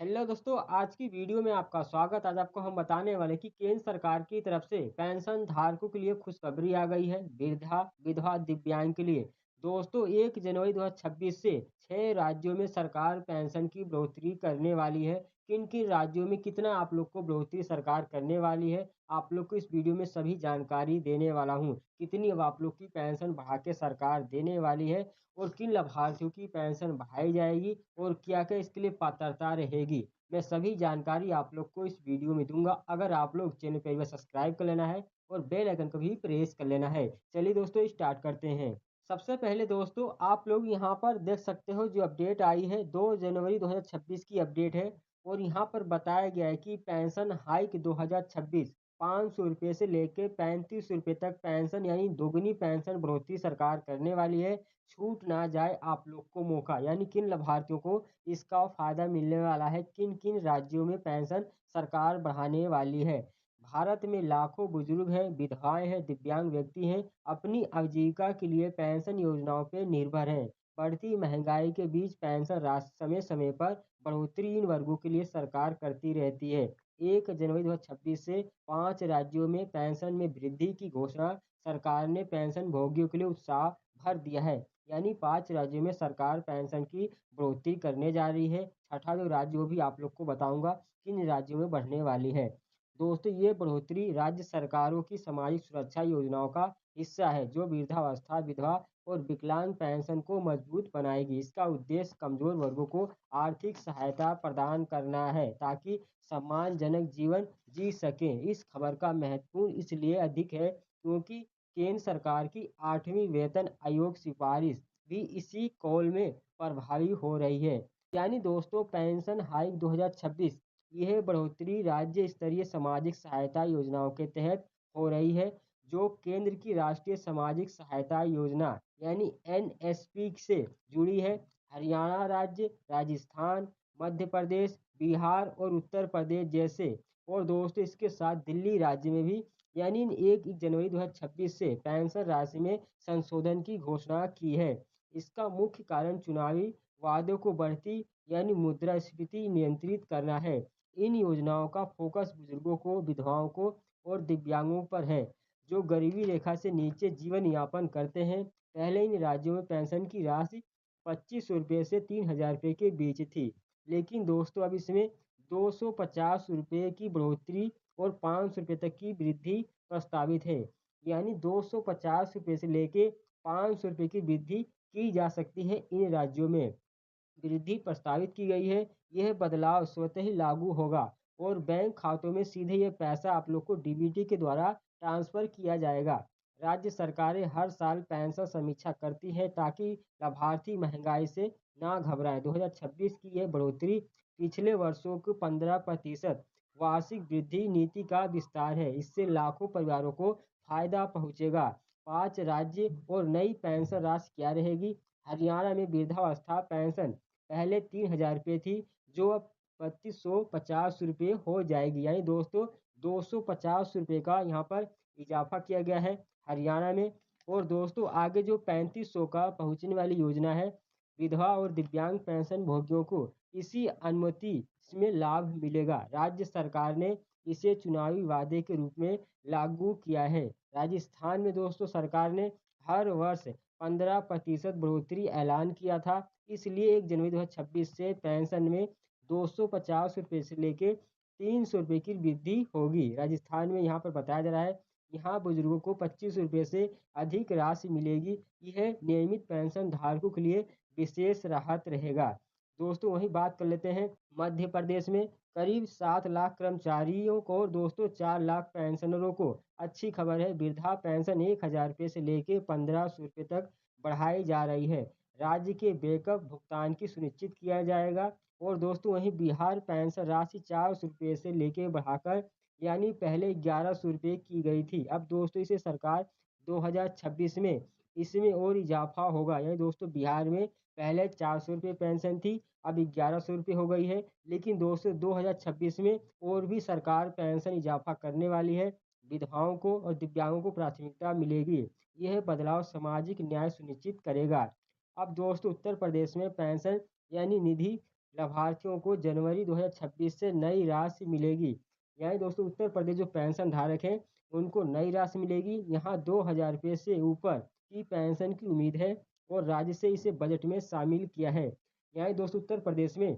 Hello दोस्तों, आज की वीडियो में आपका स्वागत। आज आपको हम बताने वाले कि केंद्र सरकार की तरफ से पेंशन धारकों के लिए खुशखबरी आ गई है, वृद्धा विधवा दिव्यांग के लिए। दोस्तों, 1 जनवरी 2026 से 6 राज्यों में सरकार पेंशन की बढ़ोतरी करने वाली है। किन किन राज्यों में कितना आप लोग को बढ़ोतरी सरकार करने वाली है, आप लोग को इस वीडियो में सभी जानकारी देने वाला हूँ। कितनी अब आप लोग की पेंशन बढ़ा के सरकार देने वाली है और किन लाभार्थियों की पेंशन बढ़ाई जाएगी और क्या-क्या इसके लिए पात्रता रहेगी। मैं सभी जानकारी आप लोग को इस वीडियो में दूँगा। अगर आप लोग चैनल पे एक सब्सक्राइब कर लेना है और बेल आइकन को भी प्रेस कर लेना है। चलिए दोस्तों स्टार्ट करते हैं। सबसे पहले दोस्तों आप लोग यहाँ पर देख सकते हो जो अपडेट आई है 2 जनवरी 2026 की अपडेट है और यहाँ पर बताया गया है कि पेंशन हाइक 2026 ₹500 से लेके ₹3500 तक पेंशन यानी दोगुनी पेंशन बढ़ोतरी सरकार करने वाली है। छूट ना जाए आप लोग को मौका, यानी किन लाभार्थियों को इसका फ़ायदा मिलने वाला है, किन-किन राज्यों में पेंशन सरकार बढ़ाने वाली है। भारत में लाखों बुजुर्ग हैं, विधवाएँ हैं, दिव्यांग व्यक्ति हैं, अपनी आजीविका के लिए पेंशन योजनाओं पे निर्भर हैं। बढ़ती महँगाई के बीच पेंशन राशि समय-समय पर बढ़ोतरी इन वर्गों के लिए सरकार करती रहती है। 1 जनवरी 2026 से 5 राज्यों में पेंशन में वृद्धि की घोषणा सरकार ने पेंशन भोगियों के लिए उत्साह भर दिया है। यानी 5 राज्यों में सरकार पेंशन की बढ़ोतरी करने जा रही है। छठा जो राज्य वो भी आप लोग को बताऊँगा किन राज्यों में बढ़ने वाली है। दोस्तों ये बढ़ोतरी राज्य सरकारों की सामाजिक सुरक्षा योजनाओं का हिस्सा है जो वृद्धावस्था, विधवा और विकलांग पेंशन को मजबूत बनाएगी। इसका उद्देश्य कमजोर वर्गों को आर्थिक सहायता प्रदान करना है ताकि सम्मानजनक जीवन जी सकें। इस खबर का महत्वपूर्ण इसलिए अधिक है क्योंकि केंद्र सरकार की 8वीं वेतन आयोग सिफारिश भी इसी कॉल में प्रभावी हो रही है। यानी दोस्तों पेंशन हाइक 2026 यह बढ़ोतरी राज्य स्तरीय सामाजिक सहायता योजनाओं के तहत हो रही है जो केंद्र की राष्ट्रीय सामाजिक सहायता योजना यानी एनएसपी से जुड़ी है। हरियाणा राज्य, राजस्थान, मध्य प्रदेश, बिहार और उत्तर प्रदेश जैसे और दोस्तों इसके साथ दिल्ली राज्य में भी यानी 1 जनवरी 2026 से पेंशन राशि में संशोधन की घोषणा की है। इसका मुख्य कारण चुनावी वादों को बढ़ती यानी मुद्रास्फीति नियंत्रित करना है। इन योजनाओं का फोकस बुजुर्गों को, विधवाओं को और दिव्यांगों पर है जो गरीबी रेखा से नीचे जीवन यापन करते हैं। पहले इन राज्यों में पेंशन की राशि ₹2500 से ₹3000 के बीच थी, लेकिन दोस्तों अब इसमें ₹250 की बढ़ोतरी और ₹500 तक की वृद्धि प्रस्तावित है। यानी ₹250 से लेके ₹500 की वृद्धि की जा सकती है इन राज्यों में। वृद्धि प्रस्तावित की गई है। यह बदलाव स्वतः ही लागू होगा और बैंक खातों में सीधे ये पैसा आप लोग को डीबीटी के द्वारा ट्रांसफ़र किया जाएगा। राज्य सरकारें हर साल पेंशन समीक्षा करती हैं ताकि लाभार्थी महंगाई से ना घबराएं। 2026 की यह बढ़ोतरी पिछले वर्षों की 15% वार्षिक वृद्धि नीति का विस्तार है। इससे लाखों परिवारों को फायदा पहुंचेगा। 5 राज्य और नई पेंशन राशि क्या रहेगी? हरियाणा में वृद्धावस्था पेंशन पहले ₹3000 थी जो अब ₹3250 हो जाएगी। यानी दोस्तों ₹250 का यहाँ पर इजाफा किया गया है हरियाणा में। और दोस्तों आगे जो 3500 का पहुँचने वाली योजना है विधवा और दिव्यांग पेंशन भोगियों को इसी अनुमति में लाभ मिलेगा। राज्य सरकार ने इसे चुनावी वादे के रूप में लागू किया है। राजस्थान में दोस्तों सरकार ने हर वर्ष 15% बढ़ोतरी ऐलान किया था। इसलिए 1 जनवरी 2026 से पेंशन में ₹250 से लेके ₹300 की वृद्धि होगी। राजस्थान में यहाँ पर बताया जा रहा है, यहाँ बुजुर्गों को ₹2500 से अधिक राशि मिलेगी। यह नियमित पेंशन धारकों के लिए विशेष राहत रहेगा। दोस्तों वहीं बात कर लेते हैं मध्य प्रदेश में करीब 7 लाख कर्मचारियों को और दोस्तों 4 लाख पेंशनरों को अच्छी खबर है। वृद्धा पेंशन ₹1000 से लेके ₹1500 तक बढ़ाई जा रही है। राज्य के बैकअप भुगतान की सुनिश्चित किया जाएगा। और दोस्तों वहीं बिहार पेंशन राशि ₹400 से लेके बढ़ाकर यानी पहले ₹1100 की गई थी। अब दोस्तों इसे सरकार 2026 में इसमें और इजाफा होगा। यानी दोस्तों बिहार में पहले ₹400 पेंशन थी, अब ₹1100 हो गई है। लेकिन दोस्तों 2026 में और भी सरकार पेंशन इजाफा करने वाली है। विधवाओं को और दिव्यांगों को प्राथमिकता मिलेगी। यह बदलाव सामाजिक न्याय सुनिश्चित करेगा। अब दोस्तों उत्तर प्रदेश में पेंशन यानी निधि लाभार्थियों को जनवरी 2026 से नई राशि मिलेगी। यानी दोस्तों उत्तर प्रदेश जो पेंशन धारक हैं उनको नई राशि मिलेगी। यहाँ 2,000 रुपये से ऊपर की पेंशन की उम्मीद है और राज्य से इसे बजट में शामिल किया है। यानी दोस्तों उत्तर प्रदेश में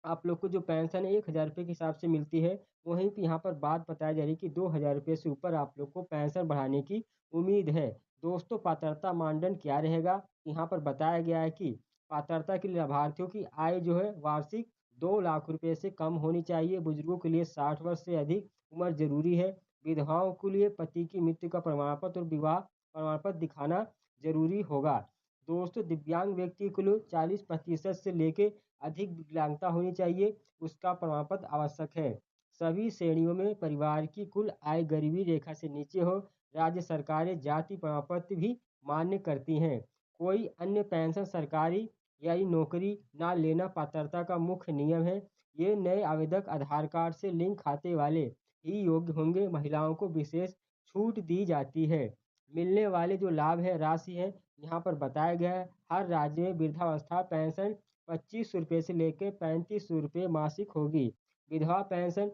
आप लोग को जो पेंशन है 1,000 रुपये के हिसाब से मिलती है। वहीं पे यहाँ पर बात बताई जा रही है कि 2,000 रुपये से ऊपर आप लोग को पेंशन बढ़ाने की उम्मीद है। दोस्तों पात्रता मानदंड क्या रहेगा? यहाँ पर बताया गया है कि पात्रता के लिए लाभार्थियों की आय जो है वार्षिक 2 लाख रुपये से कम होनी चाहिए। बुजुर्गों के लिए 60 वर्ष से अधिक उम्र जरूरी है। विधवाओं के लिए पति की मृत्यु का प्रमाण पत्र और विवाह प्रमाण पत्र दिखाना जरूरी होगा। दोस्तों दिव्यांग व्यक्ति को 40% से लेके अधिक विकलांगता होनी चाहिए, उसका प्रमाण पत्र आवश्यक है। सभी श्रेणियों में परिवार की कुल आय गरीबी रेखा से नीचे हो। राज्य सरकारें जाति प्रमाण पत्र भी मान्य करती हैं। कोई अन्य पेंशन सरकारी या नौकरी ना लेना पात्रता का मुख्य नियम है। ये नए आवेदक आधार कार्ड से लिंक खाते वाले ही योग्य होंगे। महिलाओं को विशेष छूट दी जाती है। मिलने वाले जो लाभ है राशि है यहाँ पर बताया गया है। हर राज्य में वृद्धावस्था पेंशन 2500 रुपये से लेकर 3500 रुपये मासिक होगी। विधवा पेंशन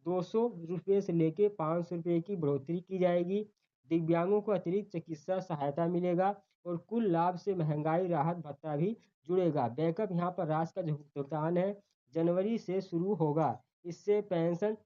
200 रुपये से लेकर 500 रुपये की बढ़ोतरी की जाएगी। दिव्यांगों को अतिरिक्त चिकित्सा सहायता मिलेगा और कुल लाभ से महंगाई राहत भत्ता भी जुड़ेगा। बैकअप यहाँ पर राशि का जो भुगतान है जनवरी से शुरू होगा। इससे पेंशन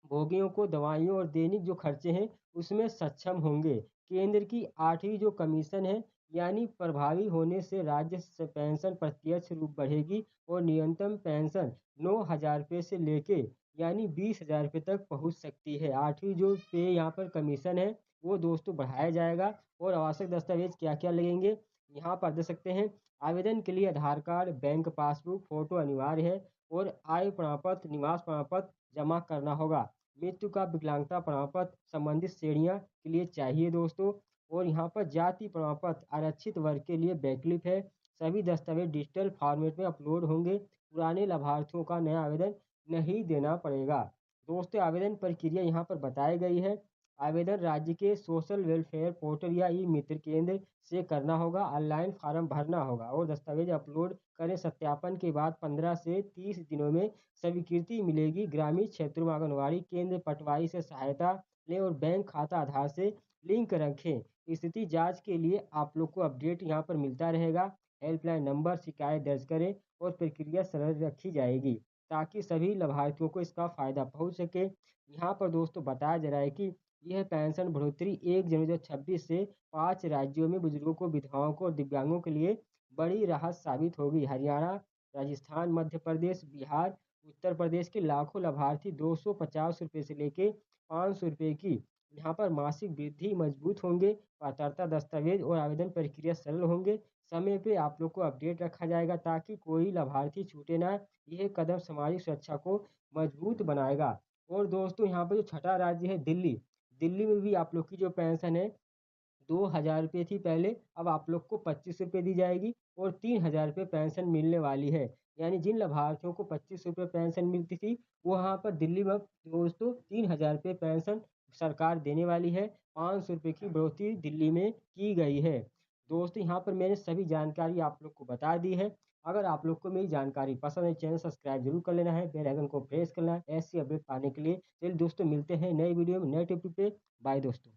भोगियों को दवाइयों और दैनिक जो खर्चे हैं उसमें सक्षम होंगे। केंद्र की 8वीं जो कमीशन है यानी प्रभावी होने से राज्य से पेंशन प्रत्यक्ष रूप बढ़ेगी और न्यूनतम पेंशन 9,000 रुपये से लेके यानी 20,000 रुपये तक पहुंच सकती है। 8वीं जो पे यहाँ पर कमीशन है वो दोस्तों बढ़ाया जाएगा। और आवश्यक दस्तावेज क्या क्या लगेंगे यहाँ पर देख सकते हैं। आवेदन के लिए आधार कार्ड, बैंक पासबुक, फोटो अनिवार्य है और आय प्रमाण पत्र, निवास प्रमाण पत्र जमा करना होगा। मृत्यु का विकलांगता प्रमाण पत्र संबंधित श्रेणियां के लिए चाहिए दोस्तों। और यहाँ पर जाति प्रमाण पत्र आरक्षित वर्ग के लिए वैकल्पिक है। सभी दस्तावेज डिजिटल फॉर्मेट में अपलोड होंगे। पुराने लाभार्थियों का नया आवेदन नहीं देना पड़ेगा। दोस्तों आवेदन प्रक्रिया यहाँ पर बताई गई है। आवेदन राज्य के सोशल वेलफेयर पोर्टल या ई मित्र केंद्र से करना होगा। ऑनलाइन फॉर्म भरना होगा और दस्तावेज अपलोड करें। सत्यापन के बाद 15 से 30 दिनों में स्वीकृति मिलेगी। ग्रामीण क्षेत्रों में आंगनबाड़ी केंद्र पटवारी से सहायता लें और बैंक खाता आधार से लिंक रखें। स्थिति जांच के लिए आप लोग को अपडेट यहाँ पर मिलता रहेगा। हेल्पलाइन नंबर शिकायत दर्ज करें और प्रक्रिया सरल रखी जाएगी ताकि सभी लाभार्थियों को इसका फायदा पहुंच सके। यहाँ पर दोस्तों बताया जा रहा है कि यह पेंशन बढ़ोतरी 1 जनवरी 2026 से 5 राज्यों में बुजुर्गों को, विधवाओं को और दिव्यांगों के लिए बड़ी राहत साबित होगी। हरियाणा, राजस्थान, मध्य प्रदेश, बिहार, उत्तर प्रदेश के लाखों लाभार्थी 250 रुपये से लेके 500 रुपये की यहाँ पर मासिक वृद्धि मजबूत होंगे। पात्रता दस्तावेज और आवेदन प्रक्रिया सरल होंगे। समय पे आप लोग को अपडेट रखा जाएगा ताकि कोई लाभार्थी छूटे ना। यह कदम सामाजिक सुरक्षा को मजबूत बनाएगा। और दोस्तों यहाँ पर जो छठा राज्य है दिल्ली, दिल्ली में भी आप लोग की जो पेंशन है 2,000 रुपये थी पहले, अब आप लोग को 25 रुपये दी जाएगी और 3,000 रुपये पेंशन मिलने वाली है। यानी जिन लाभार्थियों को 25 रुपये पेंशन मिलती थी वहाँ पर दिल्ली में अब दोस्तों 3,000 रुपये पेंशन सरकार देने वाली है। 500 रुपये की बढ़ोतरी दिल्ली में की गई है। दोस्तों यहाँ पर मैंने सभी जानकारी आप लोग को बता दी है। अगर आप लोग को मेरी जानकारी पसंद है चैनल सब्सक्राइब जरूर कर लेना है, बेल आइकन को प्रेस करना है ऐसी अपडेट पाने के लिए। चलिए दोस्तों मिलते हैं नए वीडियो में नए टॉपिक पे। बाय दोस्तों।